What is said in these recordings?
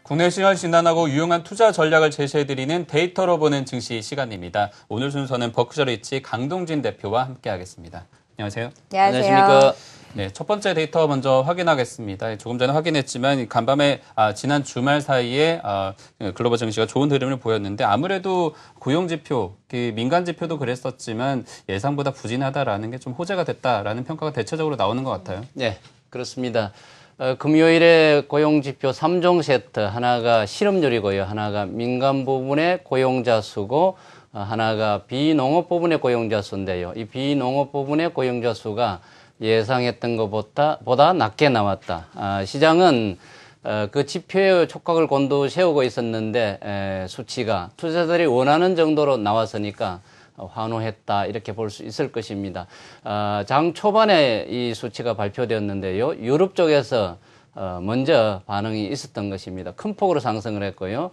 국내 시장을 진단하고 유용한 투자 전략을 제시해드리는 데이터로 보는 증시 시간입니다. 오늘 순서는 버크셔 리치 강동진 대표와 함께하겠습니다. 안녕하세요. 안녕하십니까. 네, 첫 번째 데이터 먼저 확인하겠습니다. 조금 전에 확인했지만 간밤에 지난 주말 사이에 글로벌 증시가 좋은 흐름을 보였는데 아무래도 고용지표, 민간 지표도 그랬었지만 예상보다 부진하다라는 게 좀 호재가 됐다라는 평가가 대체적으로 나오는 것 같아요. 네, 그렇습니다. 금요일에 고용지표 3종 세트, 하나가 실업률이고요. 하나가 민간 부분의 고용자 수고, 하나가 비농업 부분의 고용자 수인데요. 이 비농업 부분의 고용자 수가 예상했던 것보다 낮게 나왔다. 시장은 그 지표의 촉각을 곤두세우고 있었는데 수치가 투자자들이 원하는 정도로 나왔으니까 환호했다 이렇게 볼 수 있을 것입니다. 장 초반에 이 수치가 발표되었는데요. 유럽 쪽에서 먼저 반응이 있었던 것입니다. 큰 폭으로 상승을 했고요.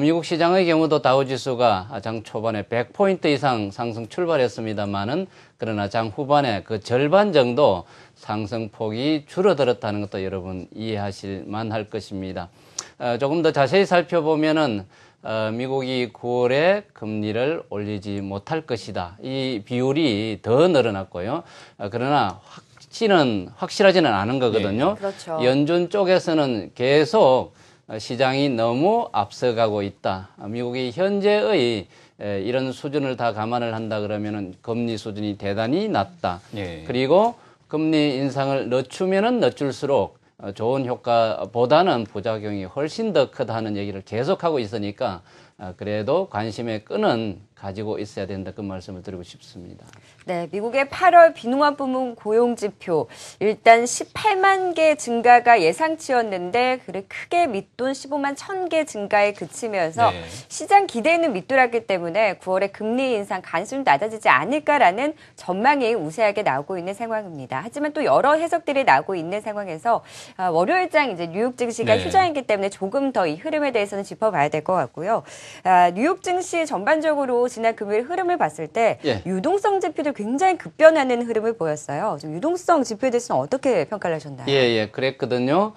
미국 시장의 경우도 다우지수가 장 초반에 100포인트 이상 상승 출발했습니다만은 그러나 장 후반에 그 절반 정도 상승폭이 줄어들었다는 것도 여러분 이해하실 만할 것입니다. 조금 더 자세히 살펴보면은 미국이 9월에 금리를 올리지 못할 것이다. 이 비율이 더 늘어났고요. 그러나 확실하지는 않은 거거든요. 네. 그렇죠. 연준 쪽에서는 계속 시장이 너무 앞서가고 있다. 미국이 현재의 이런 수준을 다 감안을 한다 그러면은 금리 수준이 대단히 낮다. 네. 그리고 금리 인상을 늦추면은 늦출수록 좋은 효과보다는 부작용이 훨씬 더 크다 하는 얘기를 계속하고 있으니까 그래도 관심의 끈은 가지고 있어야 된다 그 말씀을 드리고 싶습니다. 네, 미국의 8월 비농업 부문 고용지표 일단 18만 개 증가가 예상치였는데 그래 크게 밑돈 15만 1,000개 증가에 그치면서 네. 시장 기대는 밑돌았기 때문에 9월에 금리 인상 가능성이 낮아지지 않을까라는 전망이 우세하게 나오고 있는 상황입니다. 하지만 또 여러 해석들이 나오고 있는 상황에서 월요일장 이제 뉴욕 증시가 네. 휴장이기 때문에 조금 더 이 흐름에 대해서는 짚어봐야 될 것 같고요. 뉴욕 증시 전반적으로 지난 금요일 흐름을 봤을 때 예. 유동성 지표도 굉장히 급변하는 흐름을 보였어요. 좀 유동성 지표에 대해서는 어떻게 평가를 하셨나요? 예, 그랬거든요.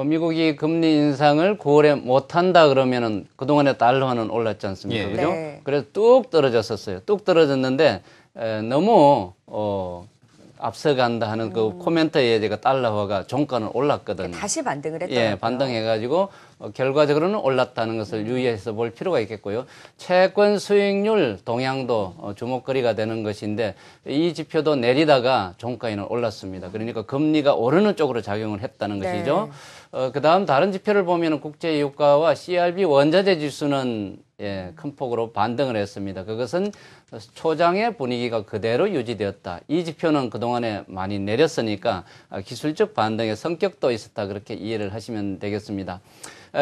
미국이 금리 인상을 9월에 못한다 그러면은 그동안에 달러는 올랐지 않습니까? 예. 그죠? 네. 그래서 뚝 떨어졌었어요. 뚝 떨어졌는데 너무 앞서간다 하는 그 코멘트에 제가 달러화가 종가는 올랐거든요. 다시 반등을 했더라고요. 예, 반등해가지고 결과적으로는 올랐다는 것을 유의해서 볼 필요가 있겠고요. 채권 수익률 동향도 주목거리가 되는 것인데 이 지표도 내리다가 종가에는 올랐습니다. 그러니까 금리가 오르는 쪽으로 작용을 했다는 네. 것이죠. 그다음 다른 지표를 보면 국제유가와 CRB 원자재 지수는 큰 폭으로 반등을 했습니다. 그것은 초장의 분위기가 그대로 유지되었다. 이 지표는 그동안에 많이 내렸으니까 기술적 반등의 성격도 있었다. 그렇게 이해를 하시면 되겠습니다.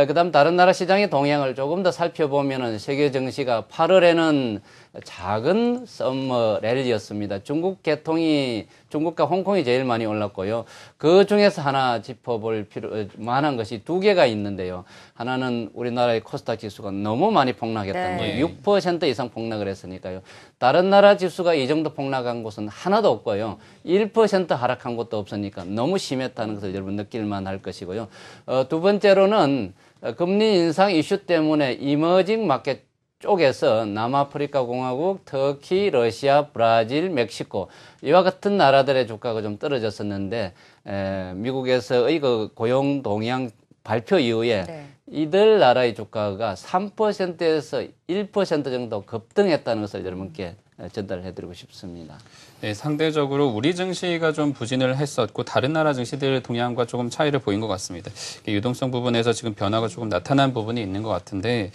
그다음 다른 나라 시장의 동향을 조금 더 살펴보면은 세계 증시가 8월에는 작은 썸머 랠리였습니다. 중국과 홍콩이 제일 많이 올랐고요. 그 중에서 하나 짚어볼 만한 것이 두 개가 있는데요. 하나는 우리나라의 코스닥 지수가 너무 많이 폭락했다는 네. 거예요. 6% 이상 폭락을 했으니까요. 다른 나라 지수가 이 정도 폭락한 곳은 하나도 없고요. 1% 하락한 곳도 없으니까 너무 심했다는 것을 여러분 느낄만 할 것이고요. 두 번째로는 금리 인상 이슈 때문에 이머징 마켓 쪽에서 남아프리카 공화국, 터키, 러시아, 브라질, 멕시코 이와 같은 나라들의 주가가 좀 떨어졌었는데 미국에서의 그 고용 동향 발표 이후에 네. 이들 나라의 주가가 3%에서 1% 정도 급등했다는 것을 여러분께 전달해드리고 싶습니다. 네, 상대적으로 우리 증시가 좀 부진을 했었고 다른 나라 증시들 동향과 조금 차이를 보인 것 같습니다. 유동성 부분에서 지금 변화가 조금 나타난 부분이 있는 것 같은데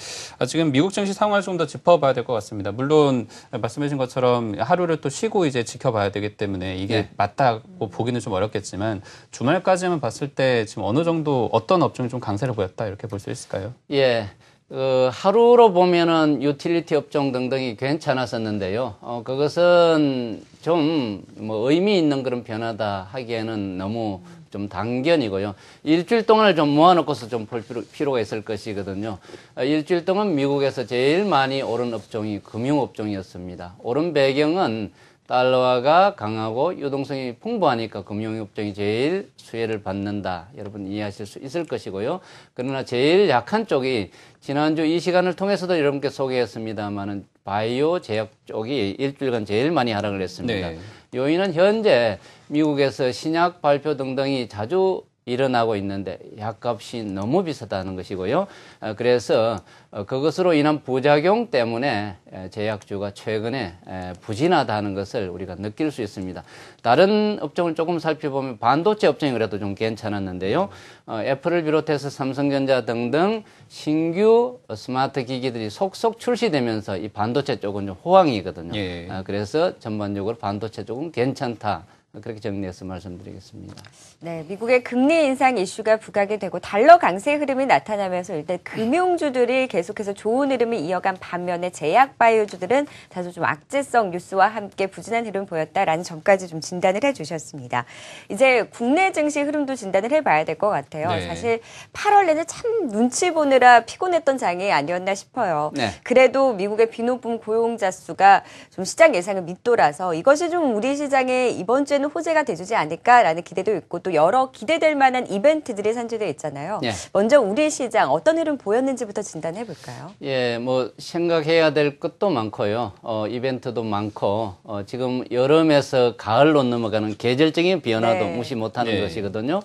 지금 미국 증시 상황을 좀 더 짚어봐야 될 것 같습니다. 물론 말씀해주신 것처럼 하루를 또 쉬고 이제 지켜봐야 되기 때문에 이게 네. 맞다고 보기는 좀 어렵겠지만 주말까지만 봤을 때 지금 어느 정도 어떤 업종이 좀 강세를 보였다 이렇게 볼 수 있을까요? 예. 하루로 보면은 유틸리티 업종 등등이 괜찮았었는데요. 그것은 좀 뭐 의미 있는 그런 변화다 하기에는 너무 좀 단견이고요. 일주일 동안을 좀 모아놓고서 좀 볼 필요가 있을 것이거든요. 일주일 동안 미국에서 제일 많이 오른 업종이 금융업종이었습니다. 오른 배경은 달러화가 강하고 유동성이 풍부하니까 금융업종이 제일 수혜를 받는다. 여러분 이해하실 수 있을 것이고요. 그러나 제일 약한 쪽이 지난주 이 시간을 통해서도 여러분께 소개했습니다만은 바이오 제약 쪽이 일주일간 제일 많이 하락을 했습니다. 네. 요인은 현재 미국에서 신약 발표 등등이 자주 일어나고 있는데 약값이 너무 비싸다는 것이고요. 그래서 그것으로 인한 부작용 때문에 제약주가 최근에 부진하다는 것을 우리가 느낄 수 있습니다. 다른 업종을 조금 살펴보면 반도체 업종이 그래도 좀 괜찮았는데요. 애플을 비롯해서 삼성전자 등등 신규 스마트 기기들이 속속 출시되면서 이 반도체 쪽은 좀 호황이거든요. 예. 그래서 전반적으로 반도체 쪽은 괜찮다. 그렇게 정리해서 말씀드리겠습니다. 네, 미국의 금리 인상 이슈가 부각이 되고 달러 강세 흐름이 나타나면서 일단 금융주들이 계속해서 좋은 흐름을 이어간 반면에 제약 바이오주들은 다소 좀 악재성 뉴스와 함께 부진한 흐름 보였다라는 점까지 좀 진단을 해주셨습니다. 이제 국내 증시 흐름도 진단을 해봐야 될 것 같아요. 네. 사실 8월 내내 참 눈치 보느라 피곤했던 장이 아니었나 싶어요. 네. 그래도 미국의 비노품 고용자 수가 좀 시장 예상을 밑돌아서 이것이 좀 우리 시장에 이번 주에는 호재가 돼주지 않을까라는 기대도 있고 또 여러 기대될 만한 이벤트들이 산재되어 있잖아요. 예. 먼저 우리 시장 어떤 흐름 보였는지부터 진단해 볼까요? 예, 뭐 생각해야 될 것도 많고요. 이벤트도 많고 지금 여름에서 가을로 넘어가는 계절적인 변화도 네. 무시 못하는 네. 것이거든요.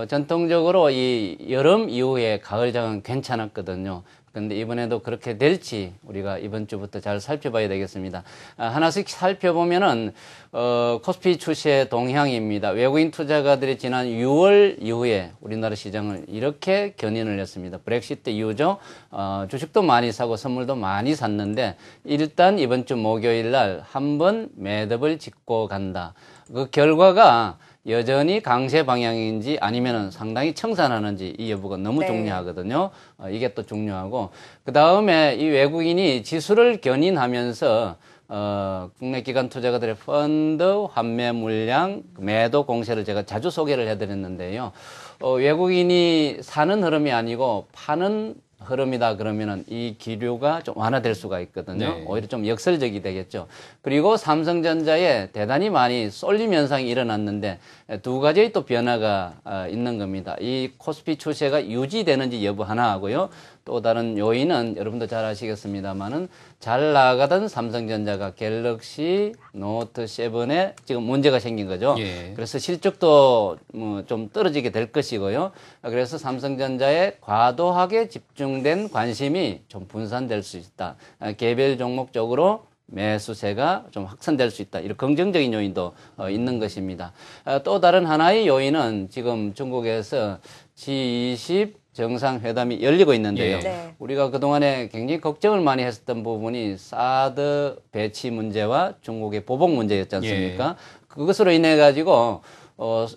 전통적으로 이 여름 이후에 가을장은 괜찮았거든요. 근데 이번에도 그렇게 될지 우리가 이번 주부터 잘 살펴봐야 되겠습니다. 하나씩 살펴보면은 코스피 추세 동향입니다. 외국인 투자가들이 지난 6월 이후에 우리나라 시장을 이렇게 견인을 했습니다. 브렉시트 이후죠. 주식도 많이 사고 선물도 많이 샀는데 일단 이번 주 목요일 날 한번 매듭을 짚고 간다. 그 결과가 여전히 강세 방향인지 아니면 상당히 청산하는지 이 여부가 너무 네. 중요하거든요. 이게 또 중요하고 그 다음에 이 외국인이 지수를 견인하면서 국내 기관 투자가들의 펀드 환매 물량 매도 공세를 제가 자주 소개를 해드렸는데요. 외국인이 사는 흐름이 아니고 파는 흐름이다 그러면은 이 기류가 좀 완화될 수가 있거든요. 네. 오히려 좀 역설적이 되겠죠. 그리고 삼성전자에 대단히 많이 쏠림 현상이 일어났는데 두 가지의 또 변화가 있는 겁니다. 이 코스피 추세가 유지되는지 여부 하나 하고요. 또 다른 요인은 여러분도 잘 아시겠습니다만은 잘 나가던 삼성전자가 갤럭시 노트 7에 지금 문제가 생긴 거죠. 예. 그래서 실적도 뭐 좀 떨어지게 될 것이고요. 그래서 삼성전자에 과도하게 집중된 관심이 좀 분산될 수 있다. 개별 종목적으로 매수세가 좀 확산될 수 있다. 이런 긍정적인 요인도 있는 것입니다. 또 다른 하나의 요인은 지금 중국에서 G20 정상회담이 열리고 있는데요. 예. 네. 우리가 그동안에 굉장히 걱정을 많이 했었던 부분이 사드 배치 문제와 중국의 보복 문제였지 않습니까? 그것으로 인해 가지고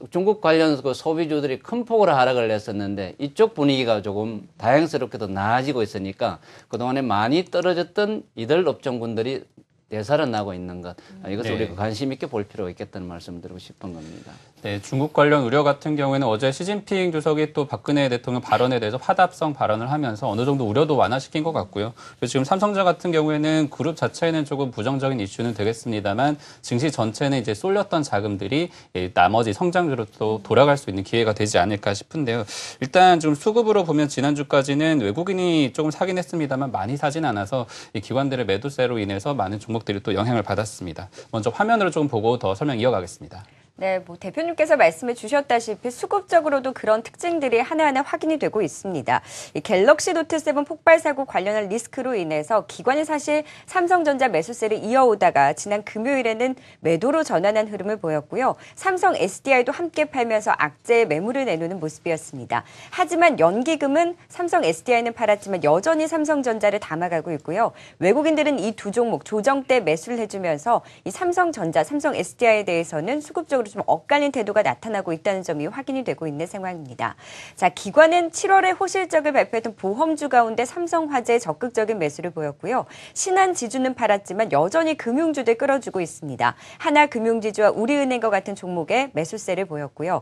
중국 관련 그 소비주들이 큰 폭으로 하락을 했었는데 이쪽 분위기가 조금 다행스럽게도 나아지고 있으니까 그동안에 많이 떨어졌던 이들 업종군들이 되살아나고 있는 것. 이것을 네. 우리가 관심 있게 볼 필요가 있겠다는 말씀 드리고 싶은 겁니다. 네, 중국 관련 우려 같은 경우에는 어제 시진핑 주석이 또 박근혜 대통령 발언에 대해서 화답성 발언을 하면서 어느 정도 우려도 완화시킨 것 같고요. 그리고 지금 삼성전자 같은 경우에는 그룹 자체에는 조금 부정적인 이슈는 되겠습니다만 증시 전체는 이제 쏠렸던 자금들이 나머지 성장주로 또 돌아갈 수 있는 기회가 되지 않을까 싶은데요. 일단 좀 수급으로 보면 지난주까지는 외국인이 조금 사긴 했습니다만 많이 사진 않아서 이 기관들의 매도세로 인해서 많은 종목들이 또 영향을 받았습니다. 먼저 화면으로 조금 보고 더 설명 이어가겠습니다. 네, 뭐 대표님께서 말씀해 주셨다시피 수급적으로도 그런 특징들이 하나하나 확인이 되고 있습니다. 이 갤럭시 노트 7 폭발 사고 관련한 리스크로 인해서 기관이 사실 삼성전자 매수세를 이어오다가 지난 금요일에는 매도로 전환한 흐름을 보였고요. 삼성 SDI도 함께 팔면서 악재의 매물을 내놓는 모습이었습니다. 하지만 연기금은 삼성 SDI는 팔았지만 여전히 삼성전자를 담아가고 있고요. 외국인들은 이 두 종목 조정 때 매수를 해주면서 이 삼성전자, 삼성 SDI에 대해서는 수급적으로 수급적으로 좀 엇갈린 태도가 나타나고 있다는 점이 확인이 되고 있는 상황입니다. 자, 기관은 7월에 호실적을 발표했던 보험주 가운데 삼성화재에 적극적인 매수를 보였고요. 신한지주는 팔았지만 여전히 금융주들 끌어주고 있습니다. 하나금융지주와 우리은행과 같은 종목에 매수세를 보였고요.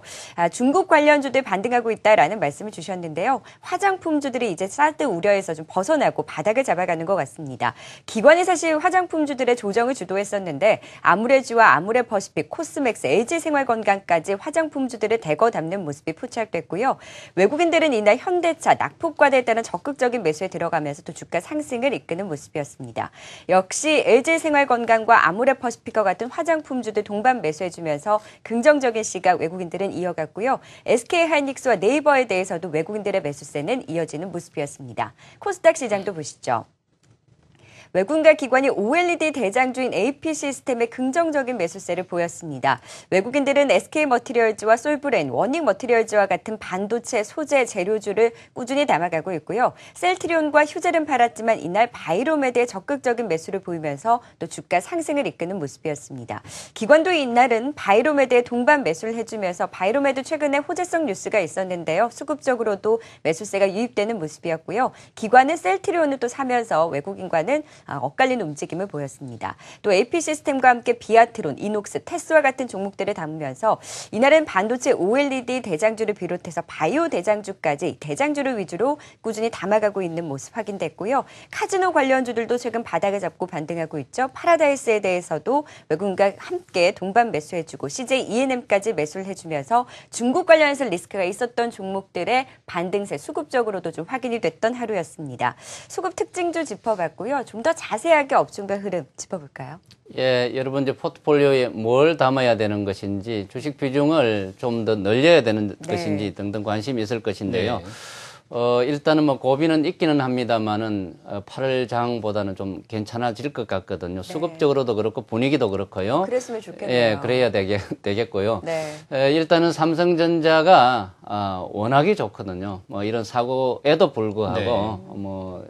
중국 관련주들 반등하고 있다라는 말씀을 주셨는데요. 화장품주들이 이제 사드 우려에서 좀 벗어나고 바닥을 잡아가는 것 같습니다. 기관이 사실 화장품주들의 조정을 주도했었는데 아무레주와 아무레퍼시픽, 코스맥스, LG생활건강까지 화장품주들을 대거 담는 모습이 포착됐고요. 외국인들은 이날 현대차, 낙폭과대에 따른 적극적인 매수에 들어가면서 또 주가 상승을 이끄는 모습이었습니다. 역시 LG생활건강과 아무레퍼시픽과 같은 화장품주들 동반 매수해주면서 긍정적인 시각 외국인들은 이어갔고요. SK하이닉스와 네이버에 대해서도 외국인들의 매수세는 이어지는 모습이었습니다. 코스닥 시장도 보시죠. 외국인과 기관이 OLED 대장주인 AP시스템에 긍정적인 매수세를 보였습니다. 외국인들은 SK머티리얼즈와 솔브렌, 워닝머티리얼즈와 같은 반도체 소재 재료주를 꾸준히 담아가고 있고요. 셀트리온과 휴젤은 팔았지만 이날 바이로메드에 적극적인 매수를 보이면서 또 주가 상승을 이끄는 모습이었습니다. 기관도 이날은 바이로메드에 동반 매수를 해주면서 바이로메드 최근에 호재성 뉴스가 있었는데요. 수급적으로도 매수세가 유입되는 모습이었고요. 기관은 셀트리온을 또 사면서 외국인과는 엇갈리는 움직임을 보였습니다. 또 AP시스템과 함께 비아트론, 이녹스, 테스와 같은 종목들을 담으면서 이날은 반도체 OLED 대장주를 비롯해서 바이오 대장주까지 대장주를 위주로 꾸준히 담아가고 있는 모습 확인됐고요. 카지노 관련주들도 최근 바닥을 잡고 반등하고 있죠. 파라다이스에 대해서도 외국인과 함께 동반 매수해주고 CJ E&M까지 매수를 해주면서 중국 관련해서 리스크가 있었던 종목들의 반등세 수급적으로도 좀 확인이 됐던 하루였습니다. 수급 특징주 짚어봤고요. 좀 더 자세하게 업종별 흐름 짚어볼까요? 예, 여러분 이제 포트폴리오에 뭘 담아야 되는 것인지 주식 비중을 좀 더 늘려야 되는 것인지 등등 관심이 있을 것인데요. 네. 일단은 뭐 고비는 있기는 합니다만은 8월 장보다는 좀 괜찮아질 것 같거든요. 수급적으로도 그렇고 분위기도 그렇고요. 그랬으면 좋겠네요. 예, 그래야 되겠고요. 네. 일단은 삼성전자가 워낙에 좋거든요. 뭐 이런 사고에도 불구하고 네. 뭐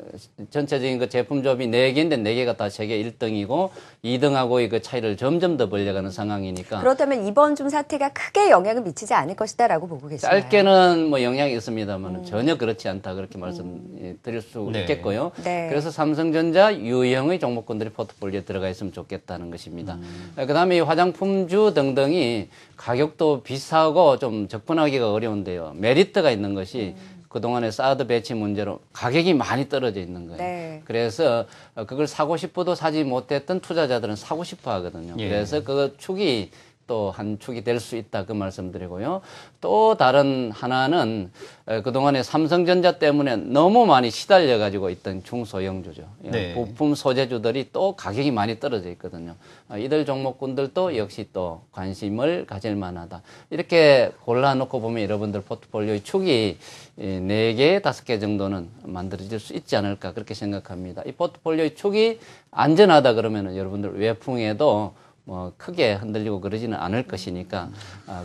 전체적인 그 제품 조합이 4개인데 4개가 다 세계 1등이고 2등하고의 그 차이를 점점 더 벌려가는 상황이니까. 그렇다면 이번 좀 사태가 크게 영향을 미치지 않을 것이다라고 보고 계시나요? 짧게는 뭐 영향이 있습니다만 전혀 그렇지 않다 그렇게 말씀드릴 수 네. 있겠고요. 네. 그래서 삼성전자 유형의 종목군들이 포트폴리오에 들어가 있으면 좋겠다는 것입니다. 그다음에 이 화장품주 등등이 가격도 비싸고 좀 접근하기가 어려운데요. 메리트가 있는 것이 그동안의 사드 배치 문제로 가격이 많이 떨어져 있는 거예요. 네. 그래서 그걸 사고 싶어도 사지 못했던 투자자들은 사고 싶어 하거든요. 예. 그래서 그 축이 또 한 축이 될 수 있다 그 말씀드리고요. 또 다른 하나는 그동안에 삼성전자 때문에 너무 많이 시달려 가지고 있던 중소형주죠. 네. 부품 소재주들이 또 가격이 많이 떨어져 있거든요. 이들 종목군들도 역시 또 관심을 가질 만하다. 이렇게 골라놓고 보면 여러분들 포트폴리오의 축이 4개, 5개 정도는 만들어질 수 있지 않을까 그렇게 생각합니다. 이 포트폴리오의 축이 안전하다 그러면은 여러분들 외풍에도 뭐 크게 흔들리고 그러지는 않을 것이니까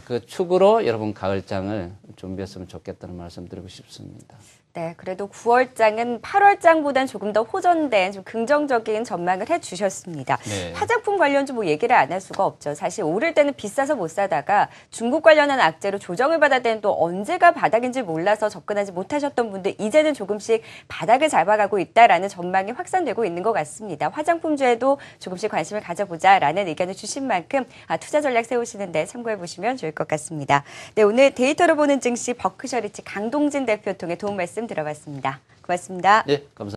그 축으로 여러분 가을장을 준비했으면 좋겠다는 말씀 드리고 싶습니다. 네, 그래도 9월장은 8월장보다는 조금 더 호전된 좀 긍정적인 전망을 해주셨습니다. 네. 화장품 관련주 뭐 얘기를 안 할 수가 없죠. 사실 오를 때는 비싸서 못 사다가 중국 관련한 악재로 조정을 받을 때는 또 언제가 바닥인지 몰라서 접근하지 못하셨던 분들 이제는 조금씩 바닥을 잡아가고 있다라는 전망이 확산되고 있는 것 같습니다. 화장품주에도 조금씩 관심을 가져보자라는 의견을 주신 만큼 투자 전략 세우시는데 참고해 보시면 좋을 것 같습니다. 네, 오늘 데이터로 보는 증시 버크셔리츠 강동진 대표 통해 도움 말씀 들어봤습니다. 고맙습니다. 예, 감사합니다.